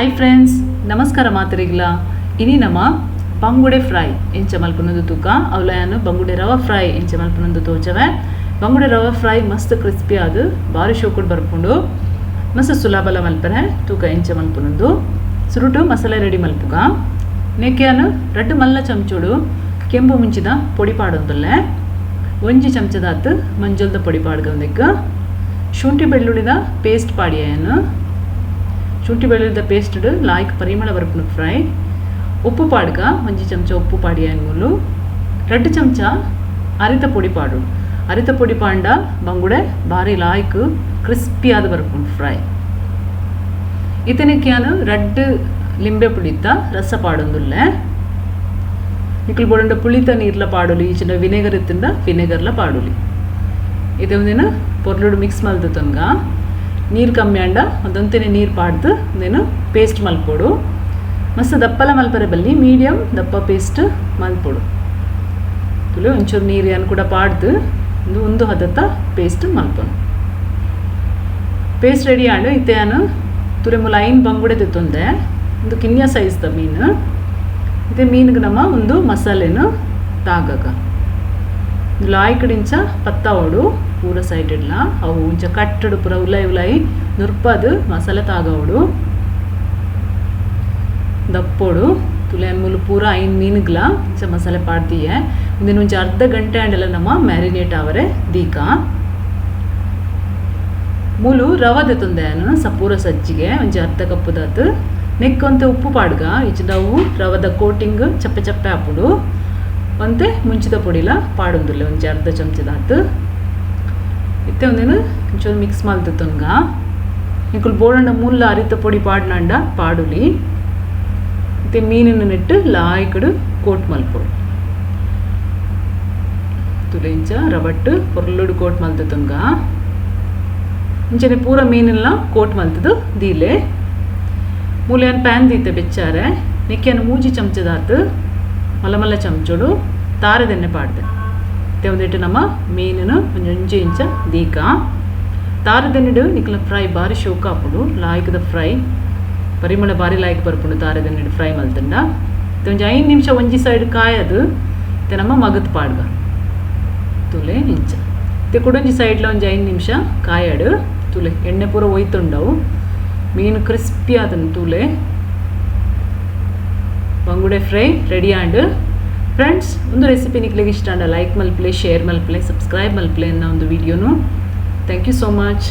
Hi friends, ನಮಸ್ಕಾರ ಮಾತರಿಗ್ಲ. ಇನಿ ನಮ್ಮ ಬಂಗುಡೆ ಫ್ರೈ ಎಂಚ ಮಲ್ಪನೊಂದು ತೂಕ ಅವಲಯನು ಬಂಗುಡೆ ರವಾ ಫ್ರೈ ಎಂಚ ಮಲ್ಪನೊಂದು ತೋಚವೆ. ಬಂಗುಡೆ ರವಾ ಫ್ರೈ ಮಸ್ತ್ ಕ್ರಿಸ್ಪಿ ಆದು ಬಾರಿ ಶೋಕುಡ್ ಬರ್ಕೊಂಡು ಮಸ್ತ್ ಸುಲಭಲ ಮಲ್ಪನೆ ತೂಕ ಎಂಚ ಮಲ್ಪನೊಂದು ಸುರುಟು ಮಸಾಲೆ ರೆಡಿ ಮಲ್ಪುಗ. ನೆಕ್ಕೆಯನ್ನು 2 ಮಲ್ಲ ಚಮಚೋಡು ಕೆಂಪು ಮುಂಚಿದ ಪೊಡಿ ಪಾಡೊಂದಲ್ಲೇ 1 ಚಮಚದಾತು ಮಂಜಲ್ದ ಪೊಡಿ ಪಾಡ್ಗೊಂದಕ್ಕೆ ಶುಂಠಿ ಬೆಳ್ಳುಳ್ಳಿದ ಪೇಸ್ಟ್ ಪಾಡಿಯನ್ನು ಶುಂಠಿ ಬೆಳ್ಳುಳ್ಳಿದ ಪೇಸ್ಟ್ ಲಾಯ್ಕ್ ಪರಿಮಳ ಬರ್ಪುನು ಫ್ರೈ. ಉಪ್ಪು ಪಾಡ್ಗ 1 ಚಮಚ ಉಪ್ಪು ಪಾಡಿಯನ್ನು ಮೂಲು 2 ಚಮಚ ಅರಿತ ಪೊಡಿ ಪಾಡು. ಅರಿತ ಪೊಡಿ ಪಾಂಡ ಬಂಗುಡೆ ಬಾರಿ ಲಾಯ್ಕ್ ಕ್ರಿಸ್ಪಿ ಆದ ಬರ್ಪುನು ಫ್ರೈ. ಇತನಕ್ಕಿಯಾನು 2 ಲಿಂಬೆ ಪುಳಿತ ರಸ ಪಾಡೊಂದುಲ್ಲೆ ನಿಕ್ಕಲು ಬೋಡಂಡ ಪುಳಿತ ನೀರ್ಲ ಪಾಡೋಲಿ ಈಚಿನ ವಿನೆಗರ್ ಇತ್ತಿಂದ ವಿನೆಗರ್ಲ ಪಾಡೋಲಿ. ಇದೊಂದೇನು ಪೊರ್ಲುಡು ಮಿಕ್ಸ್ ಮಲ್ದು ತನ್ಗ ನೀರು ಕಮ್ಮಿ ಅಂಡ ಒಂದೊಂತೇನೆ ನೀರು ಪಾಡ್ದು ಒಂದೇನು ಪೇಸ್ಟ್ ಮಲ್ಪೋಡು. ಮಸ್ತ್ ದಪ್ಪಲ ಮಲ್ಪರೆ ಬಲ್ಲಿ ಮೀಡಿಯಮ್ ದಪ್ಪ ಪೇಸ್ಟ್ ಮಲ್ಪೋಡು. ತುಳು ಒಂಚೂರು ನೀರು ಏನು ಕೂಡ ಪಾಡ್ದು ಒಂದು ಹದತ್ತ ಪೇಸ್ಟ್ ಮಲ್ಪೋನು. ಪೇಸ್ಟ್ ರೆಡಿ ಆಂಡು ಇತ್ತೇನು ತುರೆ ಮುಲ 5 ಬಂಗುಡೆ ತೆತ್ತೊಂದೆ ಒಂದು ಕಿನ್ಯ ಸೈಜ್ದ ಮೀನು. ಇದೇ ಮೀನಿಗೆ ನಮ್ಮ ಒಂದು ಮಸಾಲೆನು ತಾಗಗ ಲಾಯ್ಕಡಿಂಚ ಪತ್ತ ಓಡು ಪೂರ ಸೈಡ್ ಇಡ್ಲ ಅವು ಉಂಚ ಕಟ್ಟಡು ಪೂರ ಉಲಾಯಿ ನುರ್ಪದು ಮಸಾಲೆ ತಾಗೋಡು ದಪ್ಪೋಡು ತುಲೆನ್ ಮೂಲು ಪೂರ 5 ಮೀನುಗ್ಲ ಇಂಚ ಮಸಾಲೆ ಪಾಡ್ತೀಯೆ. ಮುಂದಿನ ಒಂಚ ಅರ್ಧ ಗಂಟೆ ಅಂಡೆಲ್ಲ ನಮ್ಮ ಮ್ಯಾರಿನೇಟ್ ಅವರೆ ದೀಕ ಮೂಲು ರವಾ ತೆತ್ತೊಂದೆನು ಸಪೂರ ಸಜ್ಜಿಗೆ ಒಂಚ ಅರ್ಧ ಕಪ್ಪುದಾತು ನೆಕ್ಕೊಂತೆ ಉಪ್ಪು ಪಾಡ್ಗ ಇಚ್ಚದವು ರವದ ಕೋಟಿಂಗ್ ಚಪ್ಪೆ ಚಪ್ಪೆ ಹಾಪುಡು ಒಂತೆ ಮುಂಚಿದ ಪೊಡಿಲ ಪಾಡೊಂದುಲ್ಲೆ ಒಂಚ ಅರ್ಧ ಚಮಚದಾತು ಇತ್ತೆ ಒಂದೇನು ಒಂಚೂರು ಮಿಕ್ಸ್ ಮಲ್ತೊನ್ಗ ನಿಕ್ಕುಲು ಬೋಡಂಡ ಮೂಲ ಅರಿತ ಪೊಡಿ ಪಾಡ್ನಂಡ ಪಾಡುಲಿ. ಮತ್ತೆ ಮೀನನ್ನು ನೆಟ್ಟು ಲಾಯ್ಕಡು ಕೋಟ್ ಮಲ್ಪೊಡು ತುಲೆ ಇಂಚ ರಬಟ್ಟು ಪೊರ್ಲುಡು ಕೋಟ್ ಮಲ್ತೊನ್ಗ ಇಂಚನೆ ಪೂರ ಮೀನೆಲ್ಲ ಕೋಟ್ ಮಲ್ತದು ದೀಲೆ. ಮೂಲೆಯನ್ನು ಪ್ಯಾನ್ ದೀತೆ ಬೆಚ್ಚಾರೆ ನೆಕ್ಕೆಯನ್ನು 3 ಚಮಚದಾತು ಮಲ್ಲ ಚಮಚೋಡು ತಾರದೆಣ್ಣೆ ಪಾಡ್ದೆ ಮತ್ತೆ ಒಂದಿಟ್ಟು ನಮ್ಮ ಮೀನನ್ನು ಒಂಚ ಇಂಚ ದೀಕ ತಾರದೆಣ್ಣೆಡು ನಿಕ್ಕಲ ಫ್ರೈ ಬಾರಿ ಶೋಕ ಹಾಪುಡು ಲಾಯ್ಕದ ಫ್ರೈ ಪರಿಮಳ ಬಾರಿ ಲಾಯ್ಕ್ ಬರ್ಪುಂಡು ತಾರದೆಣ್ಣೆಡು ಫ್ರೈ ಮಲ್ತಂಡ ಒಂಚ 5 ನಿಮಿಷ ಒಂಜಿ ಸೈಡ್ ಕಾಯದು ಮತ್ತೆ ನಮ್ಮ ಮಗದ ಪಾಡ್ಗ ತುಲೆ ಇಂಚ ಮತ್ತೆ ಕುಡೊಂಜಿ ಸೈಡ್ಲ ಒಂಜಿ 5 ನಿಮಿಷ ಕಾಯಡು ತುಲೆ ಎಣ್ಣೆ ಪೂರ ಒಯ್ತುಂಡವು ಮೀನು ಕ್ರಿಸ್ಪಿ ಆದನು ತೂಲೆ ಬಂಗುಡೆ ಫ್ರೈ ರೆಡಿ ಆಂಡು. ಫ್ರೆಂಡ್ಸ್ ಒಂದು ರೆಸಿಪಿ ನಿಕ್ಲಿಗೆ ಇಷ್ಟ ಅಂಡ ಲೈಕ್ ಮಲ್ಪಲೆ ಶೇರ್ ಮಲ್ಪಲೆ ಸಬ್ಸ್ಕ್ರೈಬ್ ಮಲ್ಪಲೆ ಅನ್ನೋ ಒಂದು ವಿಡಿಯೋನು. Thank you so much.